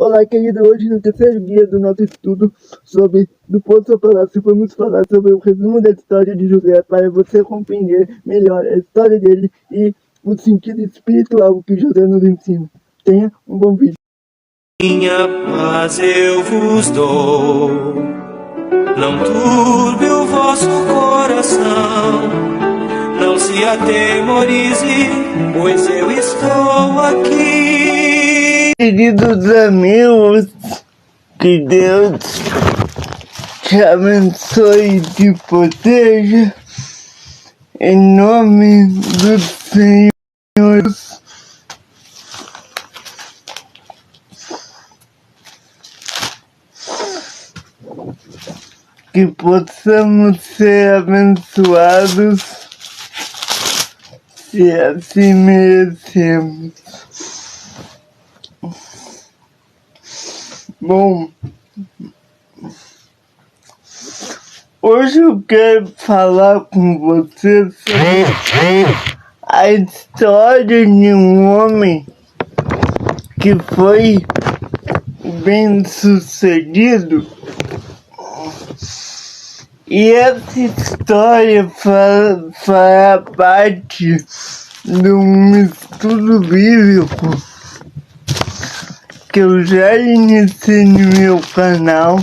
Olá, querido, hoje no terceiro dia do nosso estudo sobre do Poço ao Palácio, vamos falar sobre o resumo da história de José para você compreender melhor a história dele e o sentido espiritual que José nos ensina. Tenha um bom vídeo. Minha paz eu vos dou, não turbe o vosso coração, não se atemorize, pois eu estou aqui. Queridos amigos, que Deus te abençoe e te proteja, em nome do Senhor. Que possamos ser abençoados se assim merecemos. Bom, hoje eu quero falar com você sobre a história de um homem que foi bem sucedido. E essa história fará parte de um estudo bíblico que eu já iniciei no meu canal,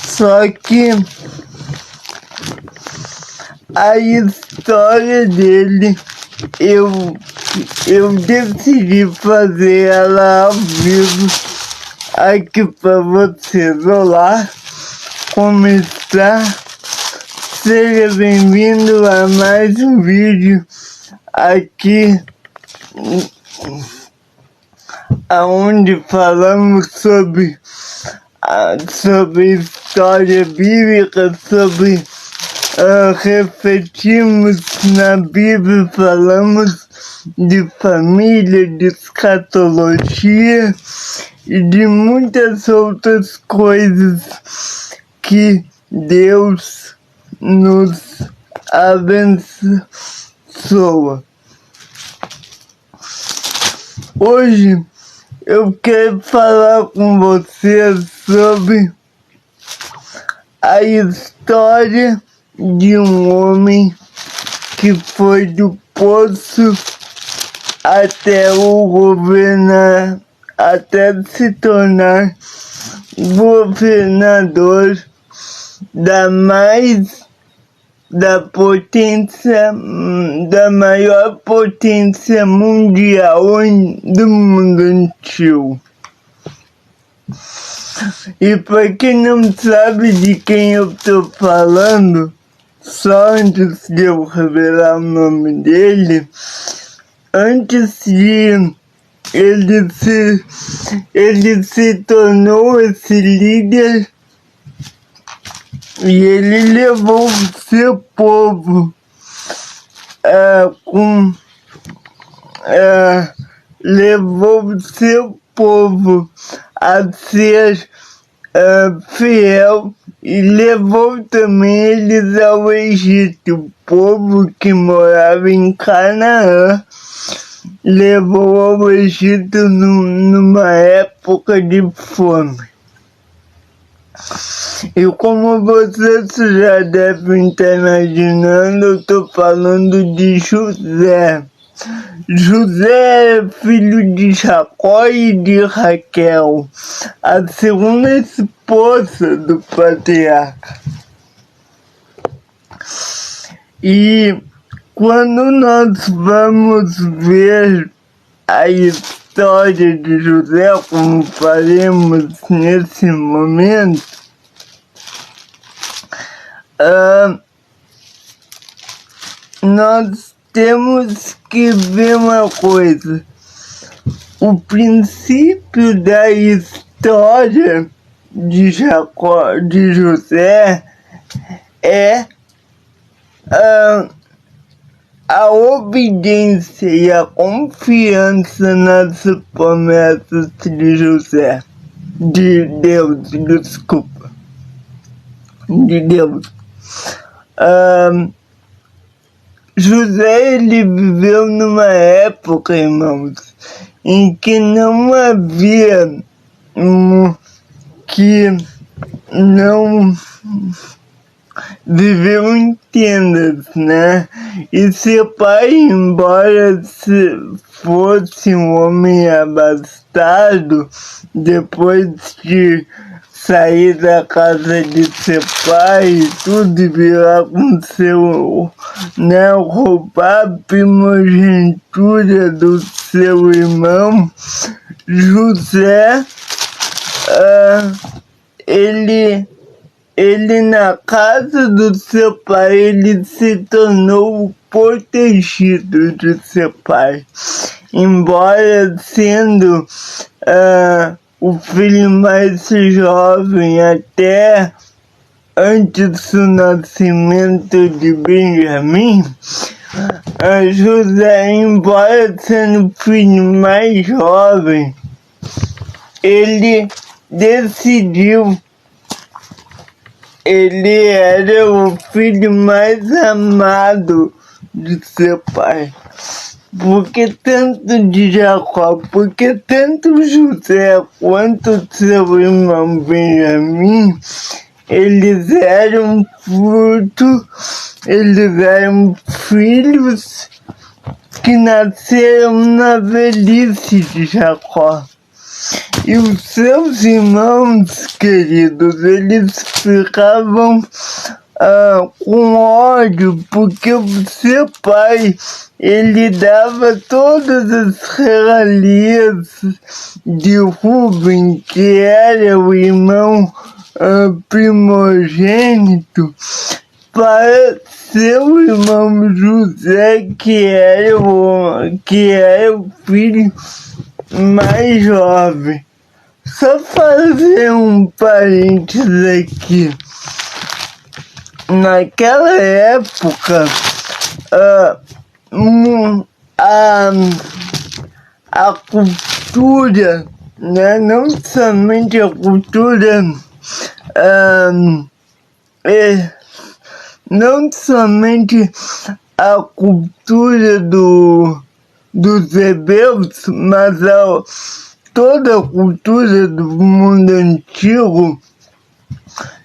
só que a história dele eu decidi fazer ela ao vivo aqui para vocês. Olá, como está? Seja bem-vindo a mais um vídeo aqui aonde falamos sobre história bíblica, refletimos na Bíblia, falamos de família, de escatologia e de muitas outras coisas que Deus nos abençoa. Hoje eu quero falar com vocês sobre a história de um homem que foi do poço até o governar, até se tornar governador da maior potência mundial do mundo antigo. E para quem não sabe de quem eu estou falando, só antes de eu revelar o nome dele, antes de ele se tornou esse líder e ele levou o seu povo a ser fiel e levou também eles ao Egito. O povo que morava em Canaã levou ao Egito numa época de fome. E como vocês já devem estar imaginando, eu estou falando de José. José é filho de Jacó e de Raquel, a segunda esposa do patriarca. E quando nós vamos ver a história de José, como faremos nesse momento, nós temos que ver uma coisa. O princípio da história de José é a obediência e a confiança nas promessas de José, de Deus, desculpa, de Deus. José, ele viveu numa época, irmãos, em que não havia que não viveu em tendas, né? E seu pai, embora fosse um homem abastado, depois de sair da casa de seu pai, tudo virar com seu, né, roubar a primogenitura do seu irmão, José, ele na casa do seu pai, ele se tornou o protegido de seu pai, embora sendo o filho mais jovem até antes do nascimento de Benjamim. José, embora sendo o filho mais jovem, ele decidiu, ele era o filho mais amado de seu pai. Porque tanto de Jacó, porque tanto José quanto seu irmão Benjamim, eles eram filhos que nasceram na velhice de Jacó. E os seus irmãos queridos, eles ficavam com ódio, porque o seu pai, ele dava todas as regalias de Rubem, que era o irmão primogênito, para seu irmão José, que era o filho mais jovem. Só fazer um parênteses aqui. Naquela época, a cultura, né, não somente a cultura, não somente a cultura dos hebreus, mas toda a cultura do mundo antigo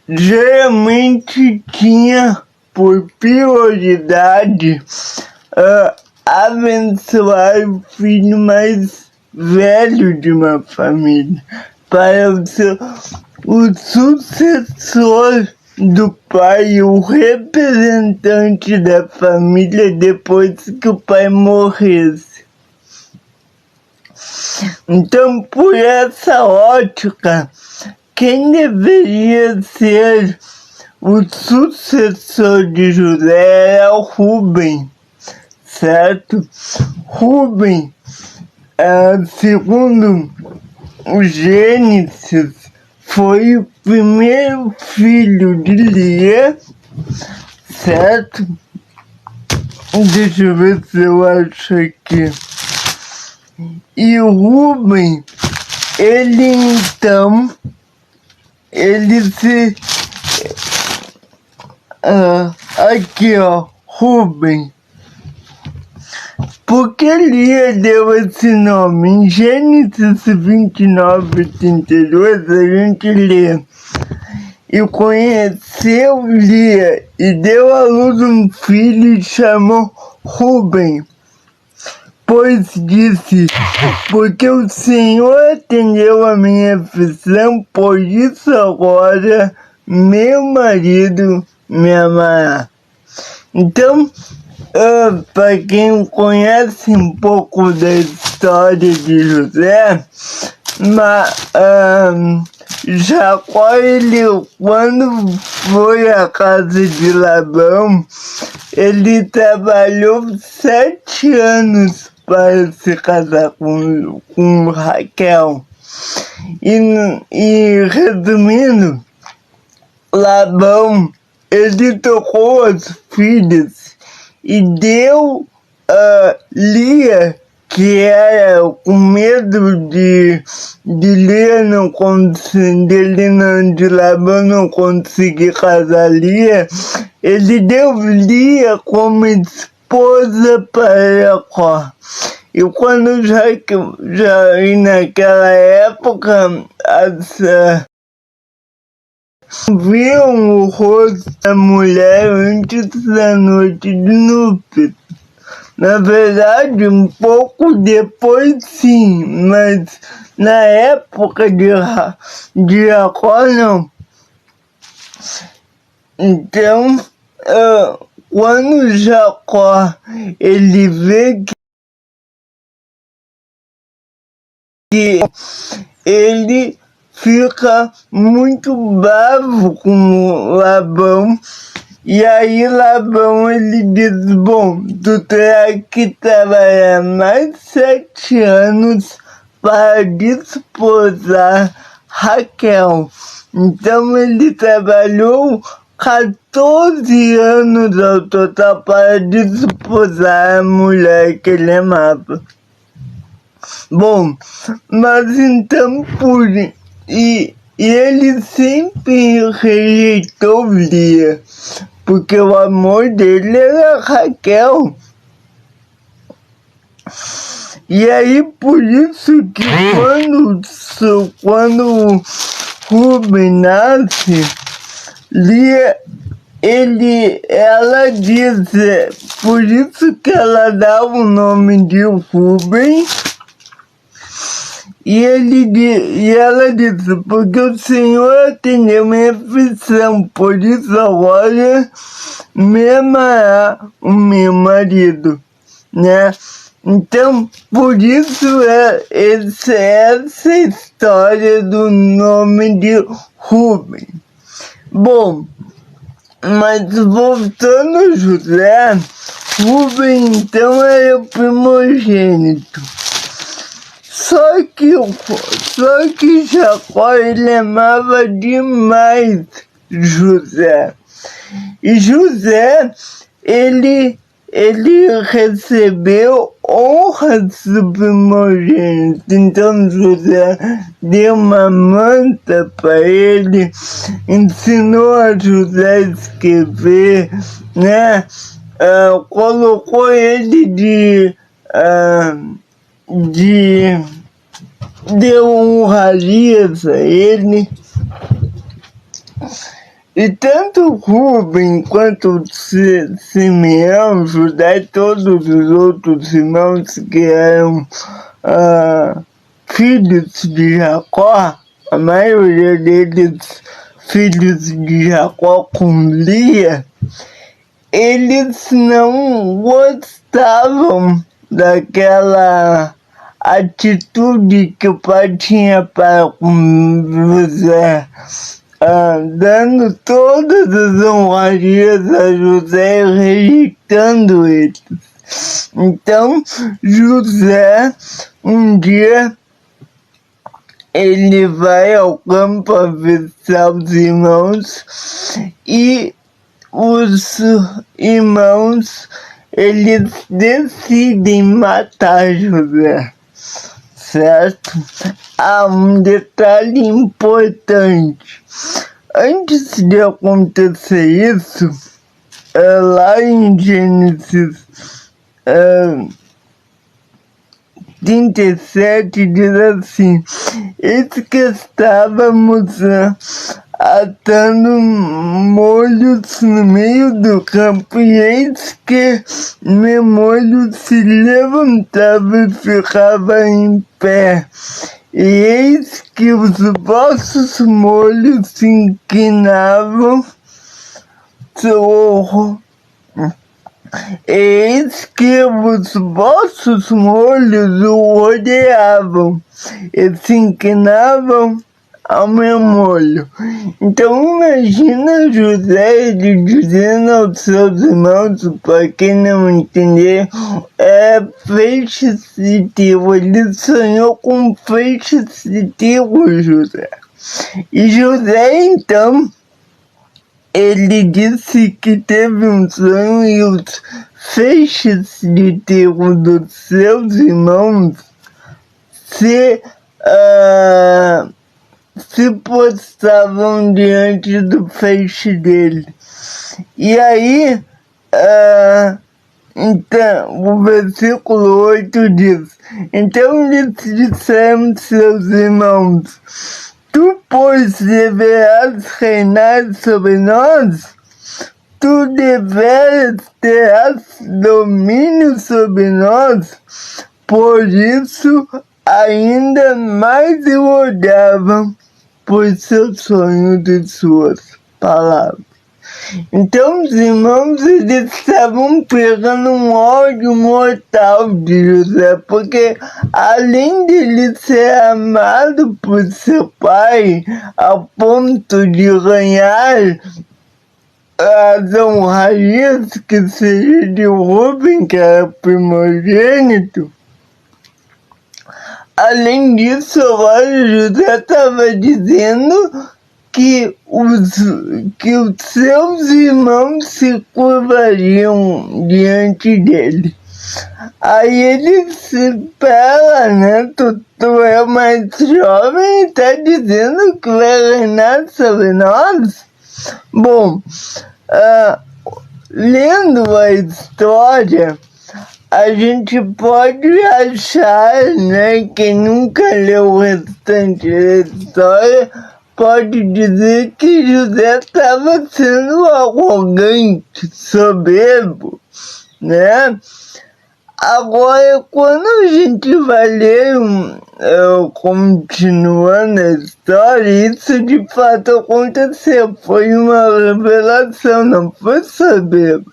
geralmente tinha por prioridade abençoar o filho mais velho de uma família para o sucessor do pai, o representante da família depois que o pai morresse. Então, por essa ótica, quem deveria ser o sucessor de José era o Rubem, certo? Rubem, segundo o Gênesis, foi o primeiro filho de Lia, certo? Deixa eu ver se eu acho aqui. E o Rubem, ele se... aqui, ó, Rubem. Porque Lia deu esse nome? Em Gênesis 29:32, a gente lê: e conheceu Lia e deu à luz um filho e chamou Rubem, pois disse: porque o Senhor atendeu a minha aflição, por isso agora meu marido me amará. Então, para quem conhece um pouco da história de José, Jacó, ele, quando foi à casa de Labão, ele trabalhou 7 anos para se casar com Raquel. E resumindo, Labão, ele tocou as filhas e deu Lia, que era com medo de Labão não conseguir casar Lia, ele deu Lia como esposa para Jacó. E quando já naquela época, viam o rosto da mulher antes da noite de núpcias. Na verdade, um pouco depois sim, mas na época de Jacó não. Então, quando Jacó ele vê que ele fica muito bravo com Labão, e aí Labão ele diz, bom, tu terá que trabalhar mais 7 anos para desposar Raquel. Então ele trabalhou 14 anos ao total para desposar a mulher que ele amava. Bom, mas então e ele sempre rejeitou Lia, porque o amor dele era Raquel. E aí por isso que quando Rubem nasce, Lia, ela diz, por isso que ela dá o nome de Rubem. E ela disse, porque o Senhor atendeu minha aflição, por isso agora me amará o meu marido, né? Então, por isso essa história do nome de Rubem. Bom, mas voltando a José, Rubem então era o primogênito. Só que Jacó ele amava demais José. E José ele recebeu honras do primogênito. Então José deu uma manta para ele, ensinou a José a escrever, né? Colocou ele deu honrarias a ele. E tanto Rubem quanto Simeão, Judá e todos os outros irmãos que eram filhos de Jacó, a maioria deles filhos de Jacó com Lia, eles não gostavam daquela atitude que o pai tinha para com José, dando todas as honrarias a José e rejeitando eles. Então, José, um dia, ele vai ao campo a visitar os irmãos e os irmãos eles decidem matar José, certo? Há um detalhe importante. Antes de acontecer isso, lá em Gênesis 37 diz assim, eis que estávamos atando molhos no meio do campo, e eis que meu molho se levantava e ficava em pé, e eis que os vossos molhos se inclinavam, eis que os vossos molhos o rodeavam e se inclinavam ao meu molho. Então imagina José ele dizendo aos seus irmãos, para quem não entender, feixes de trigo. Ele sonhou com feixes de trigo, José. E José então ele disse que teve um sonho e os feixes de trigo dos seus irmãos se postavam diante do feixe dele. E aí, então, o versículo 8 diz, então eles disseram seus irmãos, pois deverás reinar sobre nós, tu deveras terás domínio sobre nós. Por isso, ainda mais eu olhava por seus sonhos e suas palavras. Então os irmãos, eles estavam pegando um ódio mortal de José, porque além dele ser amado por seu pai, ao ponto de ganhar as honrarias que seria de Rubem, que era primogênito, além disso, agora José estava dizendo que os seus irmãos se curvariam diante dele. Aí ele se espera, né? Tu é mais jovem e está dizendo que vai reinar sobre nós? Bom, lendo a história, a gente pode achar, né, quem nunca leu o restante da história, pode dizer que José estava sendo arrogante, soberbo, né? Agora, quando a gente vai ler, continuando a história, isso de fato aconteceu, foi uma revelação, não foi soberba.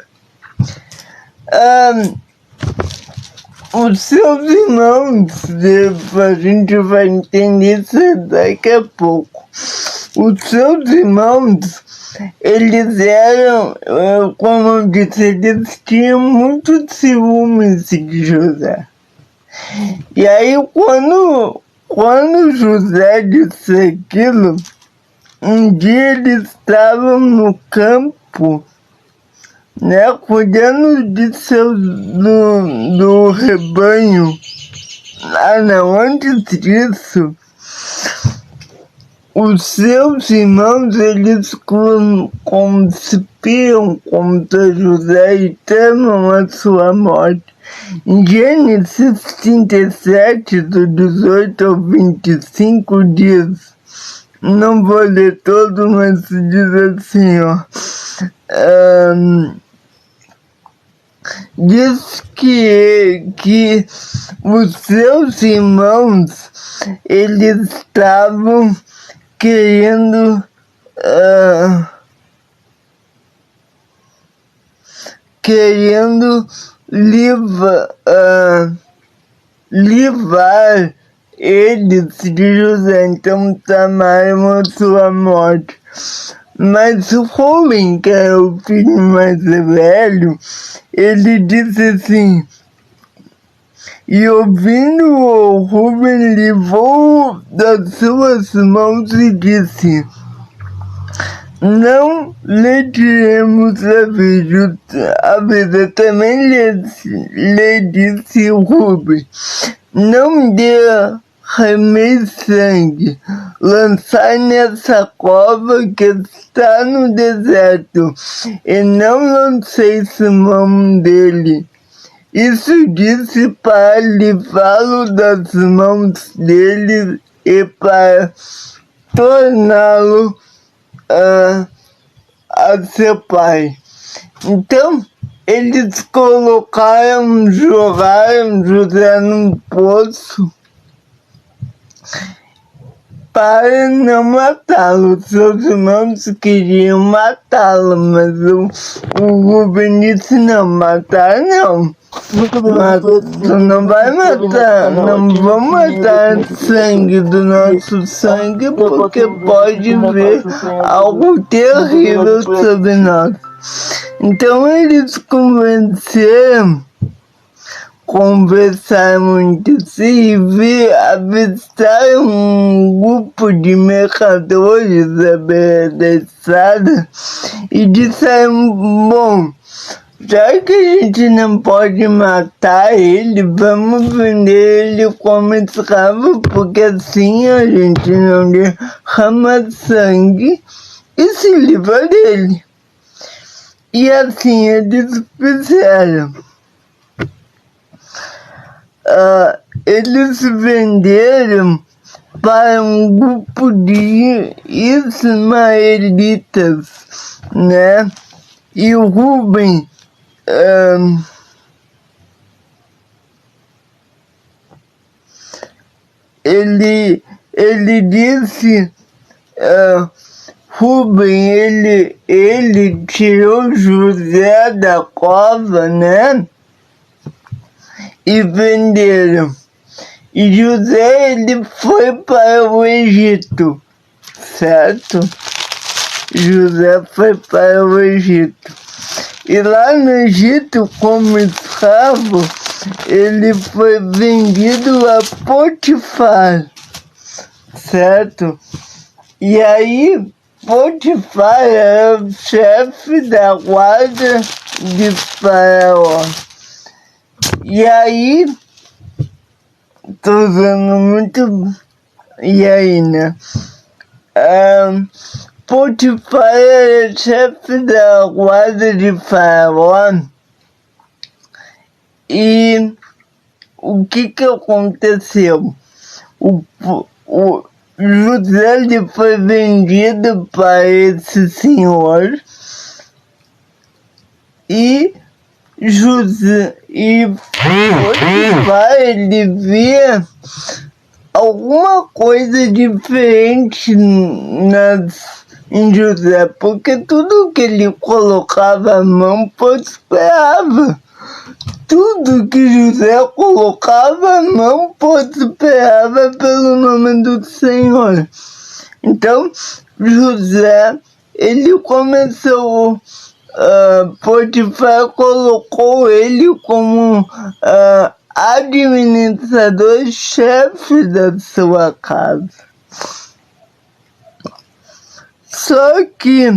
Os seus irmãos, a gente vai entender isso daqui a pouco. Os seus irmãos, eles eram, como eu disse, eles tinham muito ciúmes de José. E aí, quando José disse aquilo, um dia eles estavam no campo, né, cuidando do rebanho. Não, antes disso, os seus irmãos, eles conspiram contra José e temam a sua morte. Em Gênesis 37, do 18 ao 25 dias, não vou ler todo, mas diz assim, diz que os seus irmãos, eles estavam querendo livrar eles de José, então tamaram a sua morte. Mas o Rubem, que era o filho mais velho, ele disse assim, e ouvindo o Rubem livrou das suas mãos e disse, não lhe diremos a vida. Também lhe disse o Rubem, não derramei sangue, lançai nessa cova que está no deserto, e não lanceis mão dele. Isso disse para livrá-lo das mãos dele e para torná-lo a seu pai. Então, eles jogaram José num poço para não matá-lo. Seus irmãos queriam matá-lo, mas o Rubem disse, não, matar não. Tu não vai matar, não vão matar sangue do nosso sangue, porque pode vir algo terrível sobre nós. Então eles conversaram entre si e avistaram um grupo de mercadores à beira da estrada e disseram, bom, já que a gente não pode matar ele, vamos vender ele como escravo, porque assim a gente não derrama sangue e se livra dele. E assim eles fizeram. Eles venderam para um grupo de ismaelitas, né? E o Rubem ele disse, Rubem, ele tirou José da cova, né? E venderam. E José, ele foi para o Egito, certo? José foi para o Egito. E lá no Egito, como escravo, ele foi vendido a Potifar, certo? E aí, Potifar era o chefe da guarda de Faraó. E aí, tô usando muito... E aí, né? Potifar era chefe da guarda de Faraó. E o que aconteceu? O José ele foi vendido para esse senhor e Potifar ele via alguma coisa diferente em José, porque tudo que ele colocava a mão prosperava. Tudo que José colocava a mão prosperava pelo nome do Senhor. Então, José, ele começou, Potifar colocou ele como administrador-chefe da sua casa. Só que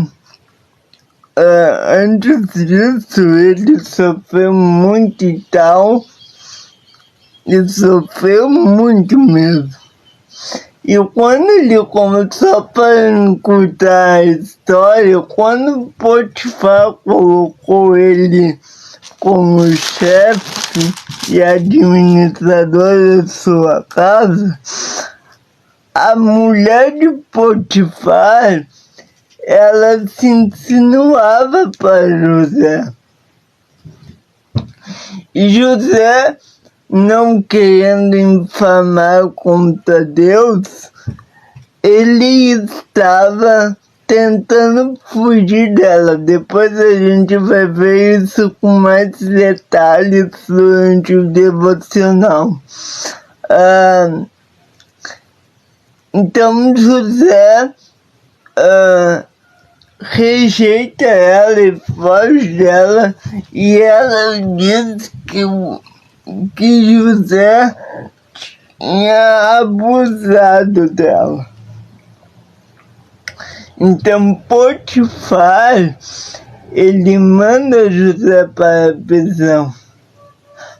antes disso, ele sofreu muito e tal, e sofreu muito mesmo. E quando ele começou para encurtar a história, quando Potifar colocou ele como chefe e administrador da sua casa, a mulher de Potifar, ela se insinuava para José. E José, não querendo infamar contra Deus, ele estava tentando fugir dela. Depois a gente vai ver isso com mais detalhes durante o devocional. Então José rejeita ela e foge dela, e ela diz que José tinha abusado dela. Então Potifar, ele manda José para a prisão.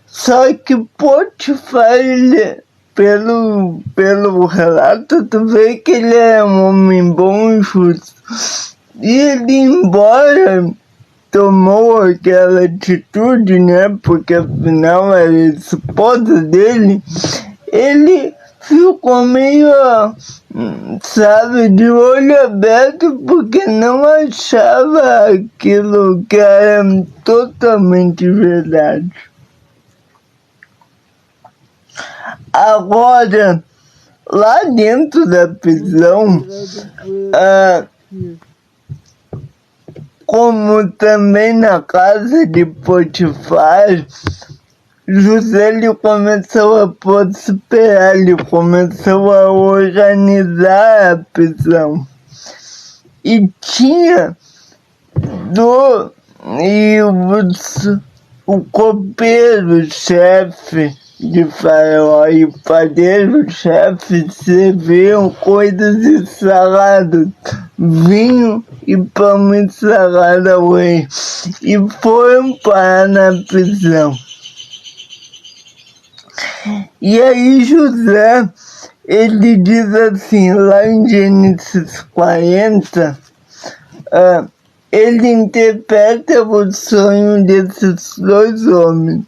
Só que Potifar, ele, pelo relato, tu vê que ele é um homem bom e justo. E ele, embora tomou aquela atitude, né, porque afinal era a esposa dele, ele ficou meio, sabe, de olho aberto, porque não achava aquilo que era totalmente verdade. Agora, lá dentro da prisão, como também na casa de Potifar, José ele começou a prosperar, ele começou a organizar a prisão. E tinha o copeiro-chefe de Faraó e o padeiro-chefe serviam coisas e saladas, vinho e pão e salada ao rei, e foram parar na prisão. E aí José, ele diz assim, lá em Gênesis 40, ele interpreta o sonho desses dois homens.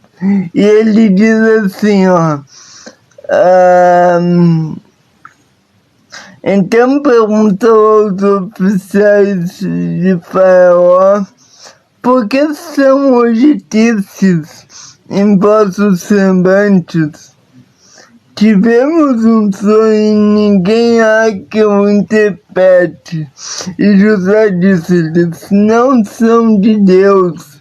E ele diz assim, Então perguntou aos oficiais de Faraó: por que são hoje tristes em vossos semblantes? Tivemos um sonho e ninguém há que o interprete. E José disse-lhes: não são de Deus.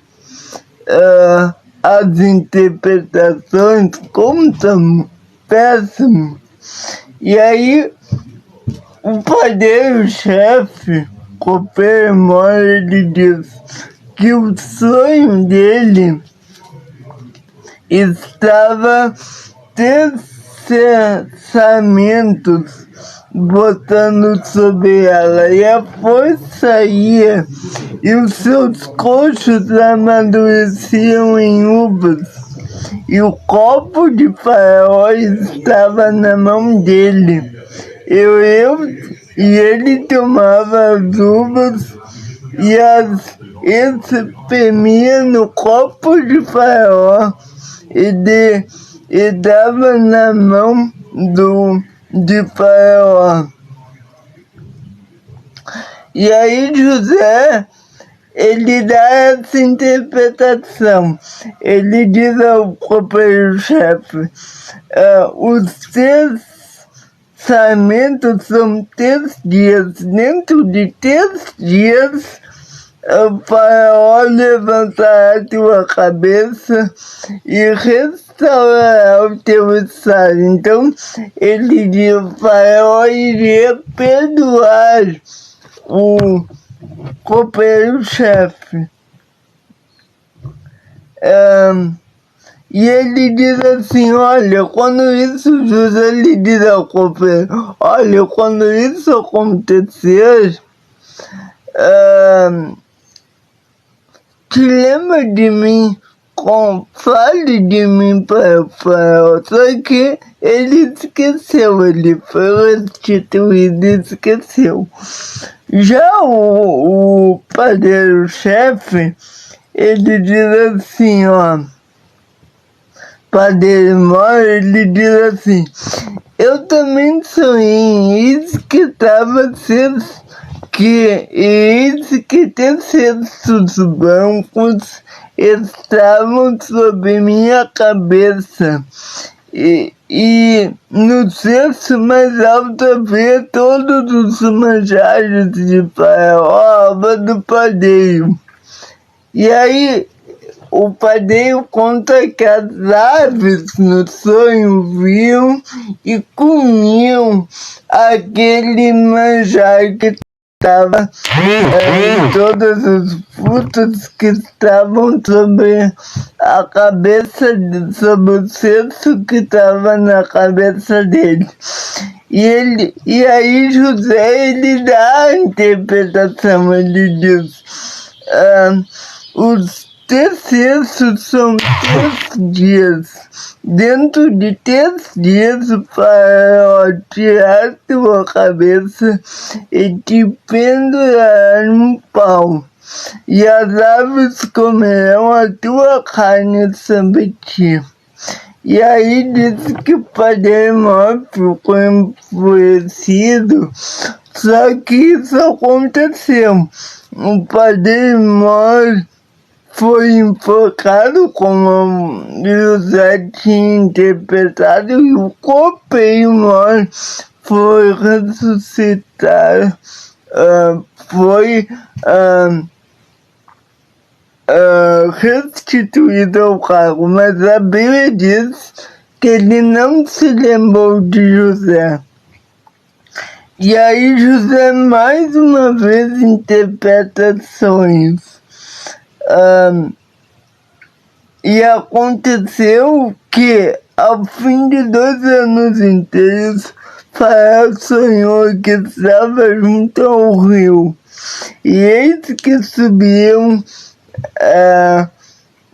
As interpretações, como são péssimas. E aí, o padeiro-chefe, copeiro mora, ele diz que o sonho dele estava pensamentos botando sobre ela, e a força ia, e os seus coxos amadureciam em uvas, e o copo de Faraó estava na mão dele. E ele tomava as uvas e as espremia no copo de Faraó e dava na mão de Faraó. E aí José, ele dá essa interpretação. Ele diz ao copeiro-chefe: os pensamentos são 3 dias. Dentro de 3 dias, o Faraó levantará tua cabeça e restaurará o teu estado. Então, ele diz: o Faraó iria perdoar o copeiro-chefe. E ele diz assim: olha, quando isso, José lhe diz ao copeiro: olha, quando isso acontecer, te lembra de mim, fale de mim para o Faraó. Só que ele esqueceu, ele foi restituído e esqueceu. Já o padeiro-chefe, ele diz assim, padeiro-mor, ele diz assim: eu também sonhei, eis que cestos brancos estavam sobre minha cabeça, e no cesto mais alto havia todos os manjares de Faraó, alva do padeiro. E aí o padeiro conta que as aves no sonho viam e comiam aquele manjar que estava em todos os frutos que estavam sobre a cabeça, sobre o cesto que estava na cabeça dele. E aí José, ele dá a interpretação, ele diz: os 3 cestos são 3 dias. Dentro de 3 dias, o Faraó tirar tua cabeça e te pendurará num pau, e as aves comerão a tua carne sobre ti. E aí diz que o padeiro-mor ficou enfurecido, só que isso aconteceu. O padeiro-mor foi enforcado como José tinha interpretado, e o copeiro-mor foi ressuscitado, foi restituído ao cargo, mas a Bíblia diz que ele não se lembrou de José. E aí José mais uma vez interpreta sonhos. E aconteceu que, ao fim de 2 anos inteiros, Faraó sonhou que estava junto ao rio, e eis que subiam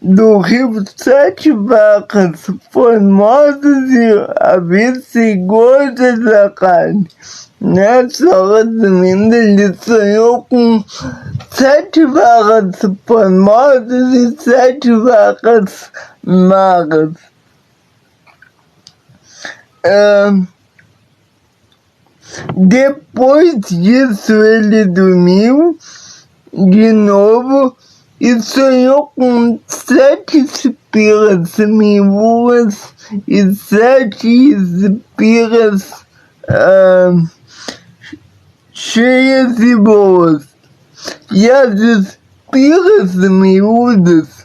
do rio 7 vacas formosas e aves e gordas da carne. Só resumindo, ele sonhou com 7 vacas formosas e 7 vacas magras. Depois disso, ele dormiu de novo e sonhou com 7 espigas miúdas e 7 espigas cheias e boas. E as espigas miúdas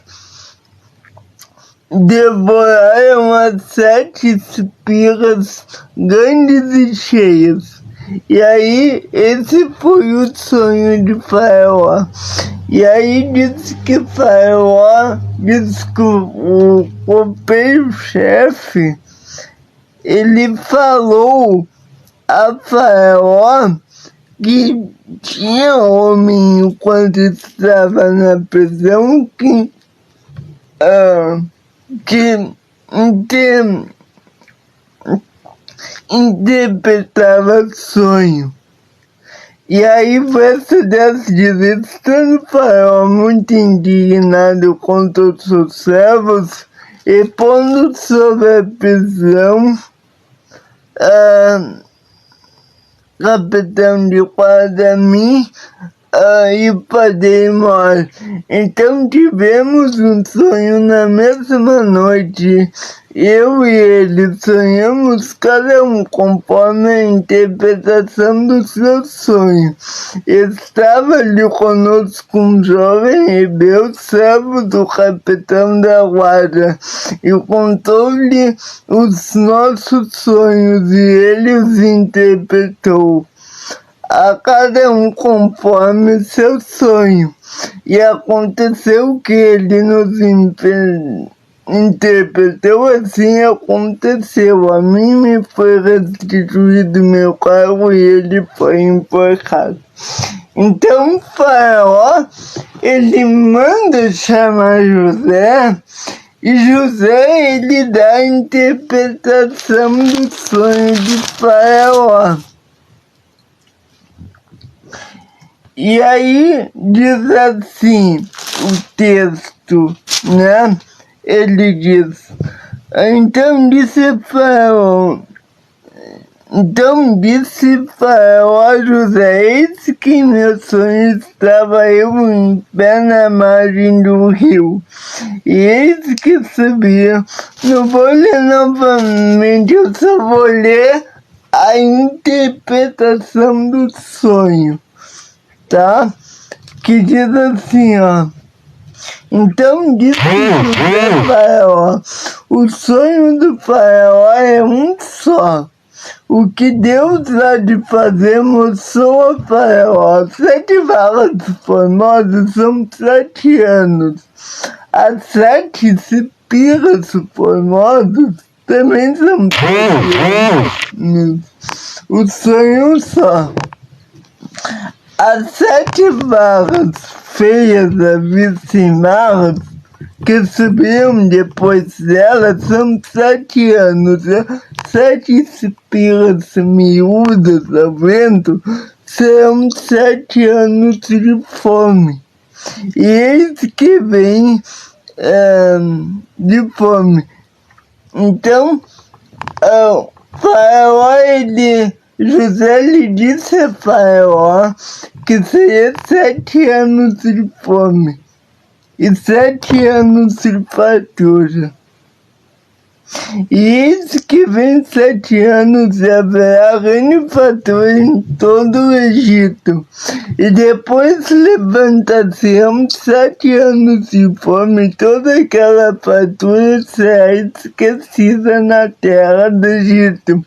devoraram as 7 espigas grandes e cheias. E aí, esse foi o sonho de Faraó. E aí disse que Faraó, disse que o copeiro-chefe, ele falou a Faraó que tinha homem, enquanto estava na prisão, que interpretava sonho. E aí essa dessa dizer, estando Faraó muito indignado contra os seus servos, e pondo sobre a prisão capitão de guarda-mim e padeiro. Então tivemos um sonho na mesma noite. Eu e ele sonhamos, cada um conforme a interpretação do seu sonho. Estava ali conosco um jovem hebreu, servo do capitão da guarda, e contou-lhe os nossos sonhos, e ele os interpretou, a cada um conforme seu sonho. E aconteceu que ele nos interpretou, assim aconteceu. A mim me foi restituído meu cargo e ele foi enforcado. Então Faraó, ele manda chamar José, e José, ele dá a interpretação do sonho de Faraó. E aí diz assim o texto, né? Ele diz, então disse Faraó a José, eis que meu sonho estava eu em pé na margem do rio, e eis que subia. Não vou ler novamente, eu só vou ler a interpretação do sonho, tá? Que diz assim, ó. Então disse José Faraó, o sonho do Faraó é um só. O que Deus há de fazer mostrou a Faraó. 7 valas formosas são 7 anos. As 7 espigas formosas também são 7 anos. O sonho só. As 7 varas feias avizinhadas que subiram depois delas são 7 anos. 7 espigas miúdas ao vento serão 7 anos de fome. E eis que vem de fome. Então, Faraó, José lhe disse a Faraó que seria 7 anos de fome e 7 anos de fartura. E eis que vem 7 anos e haverá grande fartura em todo o Egito. E depois levantar-se-ão 7 anos de fome, e toda aquela fartura será esquecida na terra do Egito.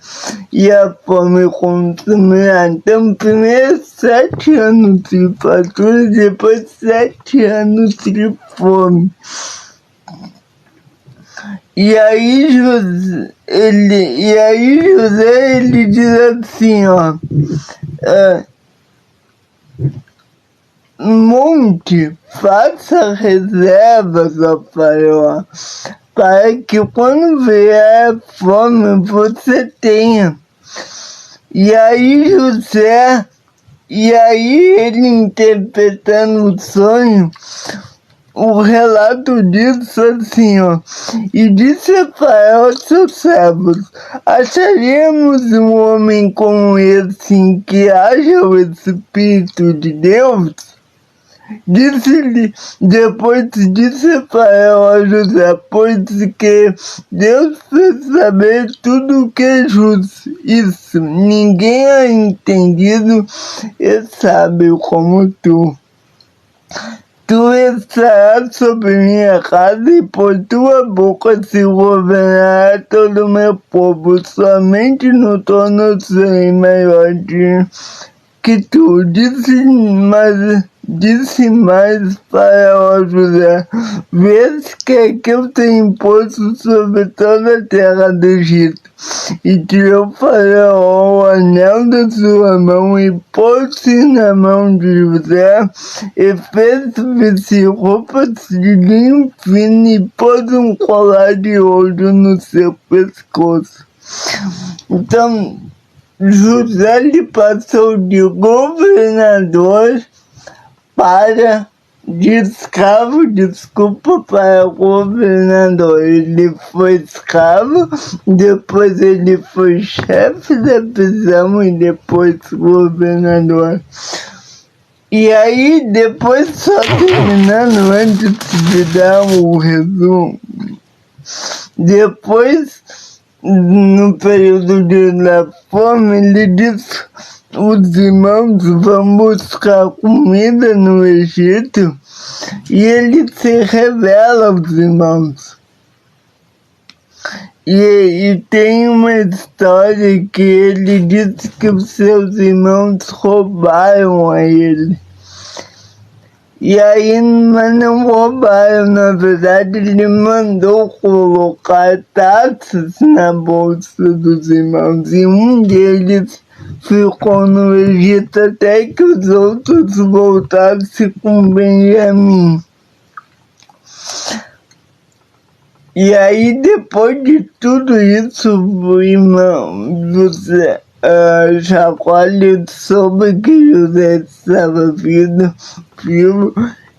E a fome consumirá. Então, primeiro 7 anos de fartura, depois 7 anos de fome. E aí José, ele diz assim, ó, monte, faça reservas, ó Faraó, para que quando vier a fome você tenha. E aí ele interpretando o sonho, o relato diz assim, ó: e disse Rafael aos seus servos: acharíamos um homem como esse em que haja o Espírito de Deus? Depois disse Rafael a José: pois que Deus fez saber tudo o que é justo. Isso ninguém é entendido e sábio como tu. Tu estarás sobre minha casa e por tua boca se governará todo o meu povo. Somente no trono serei maior que tu. Disse mais Faraó a José: vês que eu tenho imposto sobre toda a terra do Egito. E tirou Faraó o anel da sua mão e pôs-se na mão de José, e fez vestir roupas de linho fino e pôs um colar de ouro no seu pescoço. Então, José lhe passou de governador para governador. Ele foi escravo, depois ele foi chefe da prisão e depois governador. E aí, depois, só terminando, antes de dar o resumo, depois, no período da fome, ele disse: os irmãos vão buscar comida no Egito, e ele se revela aos irmãos. E tem uma história que ele disse que os seus irmãos roubaram a ele. E aí, mas não roubaram, na verdade ele mandou colocar taças na bolsa dos irmãos, e um deles ficou no Egito até que os outros voltassem com Benjamim. E aí, depois de tudo isso, o irmão José, Jacó soube que José estava vivo,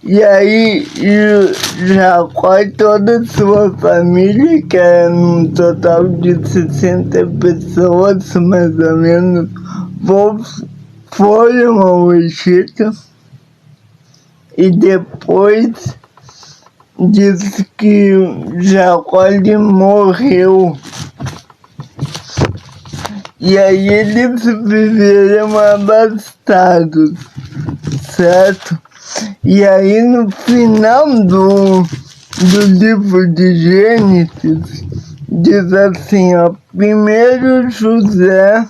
e aí Jacó e toda a sua família, que era um total de 60 pessoas, mais ou menos, foram ao Egito, e depois diz que Jacó morreu. E aí eles viveram abastados, certo? E aí no final do livro de Gênesis, diz assim, ó: primeiro José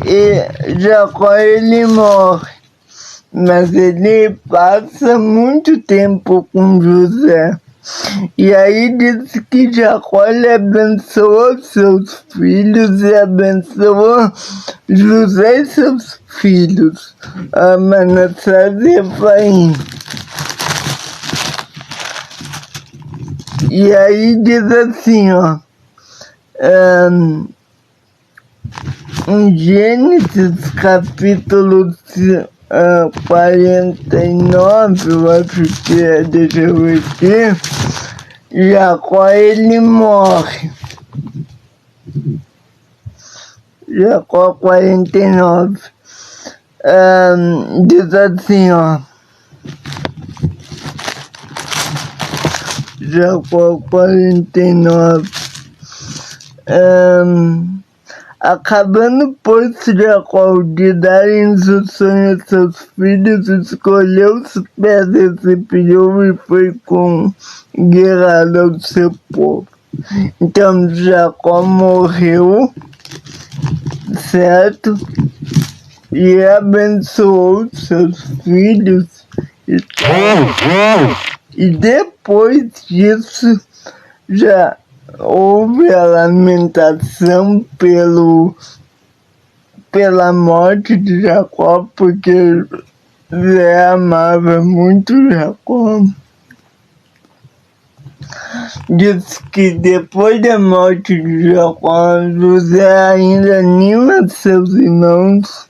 e Jacó, ele morre, mas ele passa muito tempo com José. E aí diz que Jacó abençoou seus filhos e abençoou José e seus filhos, Manassés e Efraim. E aí diz assim, ó, em Gênesis capítulo 49, eu acho que é, deixa eu ver aqui, Jacó ele morre. Jacó 49, diz assim, ó, Jacó 49, acabando, pois, Jacó de dar instruções a seus filhos, escolheu os pés e pediu e foi com guerra ao seu povo. Então Jacó morreu, certo? E abençoou seus filhos. E depois disso, já houve a lamentação pela morte de Jacó, porque José amava muito Jacó. Diz que depois da morte de Jacó, José ainda anima seus irmãos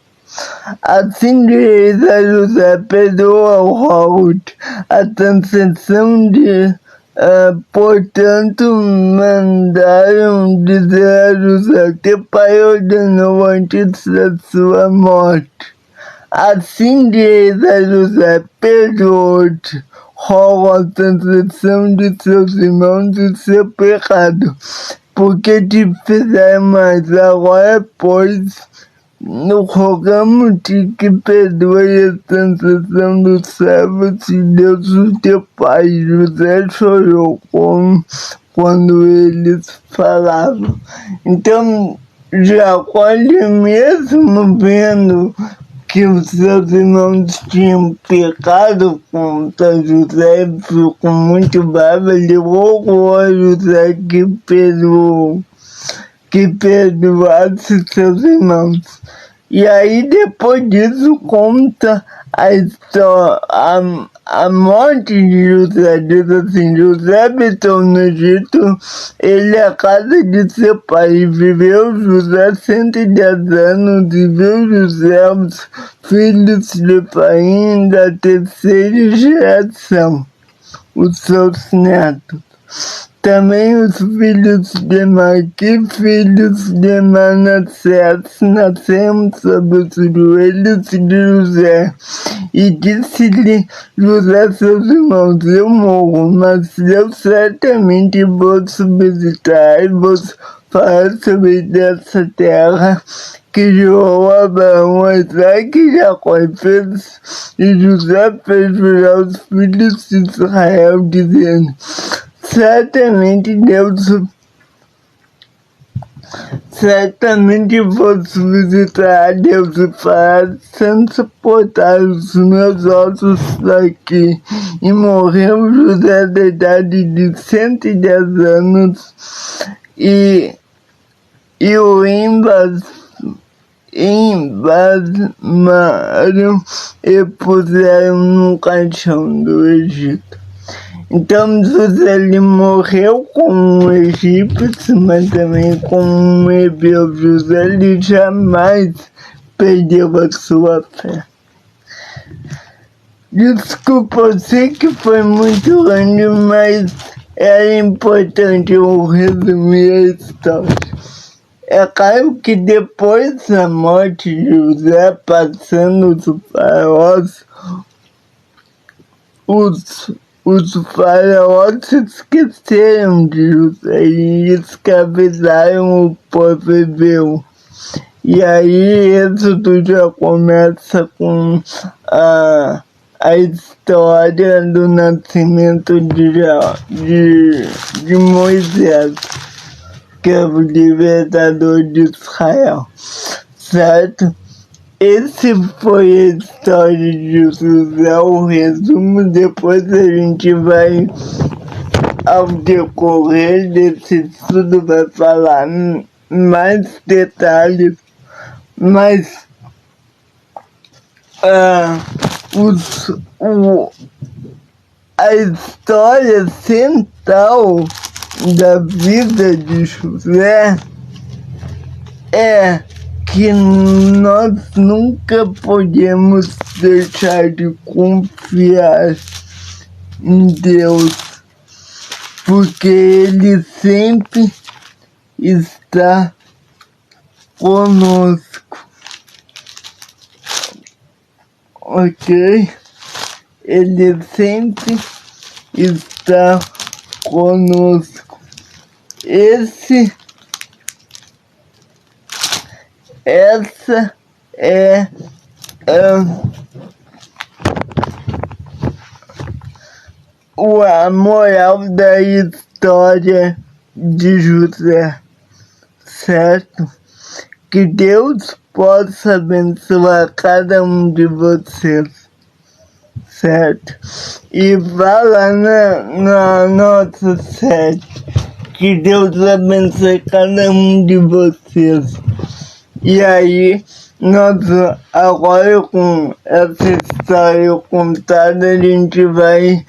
A Cinderela José perdoa ao Howard a transação de, portanto, mandaram dizer a José que o pai ordenou antes da sua morte. A Cinderela José perdoou Howard a transação de seus irmãos e seu pecado, porque te fizeram mais agora, pois rogamos-te que perdoe a transação dos servos de Deus, o teu pai. José chorou quando eles falavam. Então, Jacó, mesmo vendo que os seus irmãos tinham pecado contra José, ficou muito bravo, ele rogou a José que perdoasse seus irmãos. E aí depois disso conta a história, a morte de José. Diz assim: José habitou no Egito, ele a casa de seu pai, e viveu José 110 anos, e viu José os filhos de Efraim da terceira geração, os seus netos. Também os filhos de Maqui, filhos de Manassés, nasceram sob os joelhos de José. E disse-lhe José seus irmãos: eu morro, mas eu certamente vou visitar e vos falar sobre dessa terra que jurou Abraão, Isaac e Jacó, e José fez jurar os filhos de Israel, dizendo: certamente vos visitará Deus e fará transportar os meus ossos daqui. E morreu José da idade de 110 anos e o embasmaram e puseram no caixão do Egito. Então José ele morreu como um egípcio, mas também como um hebreu. José ele jamais perdeu a sua fé. Desculpa, eu sei que foi muito grande, mas era importante eu resumir a história. É claro que depois da morte de José, passando os faraós, os faraós se esqueceram de José e escravizaram o povo hebreu. E aí Êxodo já começa com a história do nascimento de Moisés, que é o libertador de Israel, certo? Esse foi a história de José, o resumo. Depois a gente vai, ao decorrer desse estudo, vai falar mais detalhes, mas a história central da vida de José é que nós nunca podemos deixar de confiar em Deus, porque Ele sempre está conosco, ok? Ele sempre está conosco. Essa é a moral da história de José, certo? Que Deus possa abençoar cada um de vocês, certo? E vá lá na nossa série. Que Deus abençoe cada um de vocês. E aí, nós agora com essa história contada, a gente vai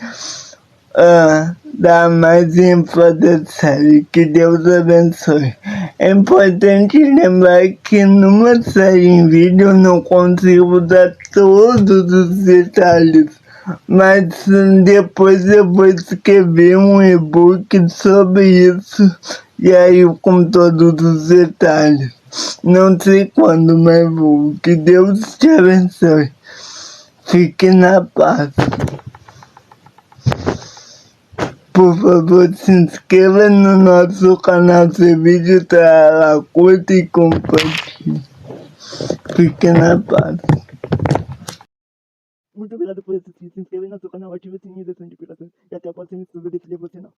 dar mais ênfase à série. Que Deus abençoe. É importante lembrar que numa série em vídeo eu não consigo dar todos os detalhes, mas depois eu vou escrever um e-book sobre isso e aí com todos os detalhes. Não sei quando, mas vou. Que Deus te abençoe. Fique na paz. Por favor, se inscreva no nosso canal, se o vídeo tá lá, curta e compartilhe. Fique na paz. Muito obrigado por assistir, se inscreva no nosso canal, ative o sininho de notificações e até a próxima vídeo se você não.